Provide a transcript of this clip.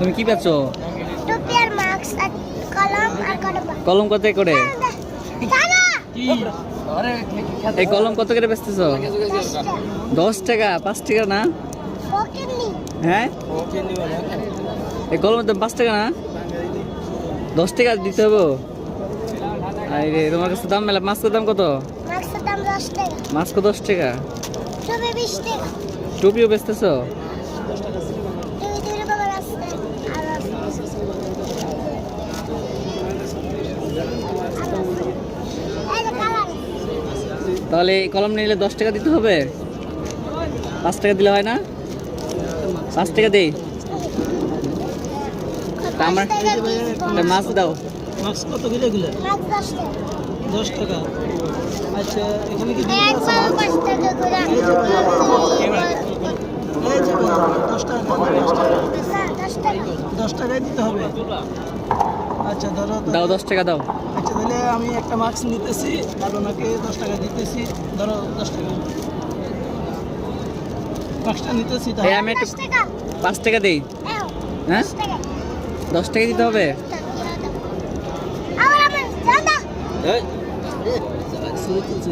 তুমি কি বেচো? টুপি আর মাস্ক আর কলম আর কলম। কলম কত করে? দাদা এই কলম কত করে বেচতেছো? 10 টাকা। 5 টাকা না? পকেটনি হ্যাঁ, এই কলমের দাম 5 টাকা না? 10 টাকা দিতে হবে। আরে তোমার কাছে দাম মেলা। মাস্কের দাম কত? মাস্কের দাম 10 টাকা, মাস্ক 10 টাকা। টুপি 20 টাকা। টুপিও বেচতেছো? টুপি দিলে বাবা রাস্তা আর এই যে কালার তাহলে এই কলম নিলে 10 টাকা দিতে হবে? 5 টাকা দিলে হয় না? 5 টাকা দেই। তা আমার একটা মাছ দাও। মাস্ক কত করে এগুলো? মাছ 10 টাকা। 10 টাকা। আচ্ছা, এখানে কি একবার 5 টাকা করে এই যে 10 টাকা, 10 টাকা 10 টাকায় দিতে হবে। আচ্ছা ধরো দাও 10 টাকা দাও। আচ্ছা তাহলে আমি একটা মাস্ক নিতেছি আর ওনাকে 10 টাকা দিতেছি। ধরো 10 টাকা মাস্কটা নিতেছি। এই তাহলে আমি একটু 10 টাকা। 5 টাকা দেই। এও হ্যাঁ, 10 টাকা। 10 টাকা দিতে হবে। আবার আমার দাদা এই, শুরু করছি।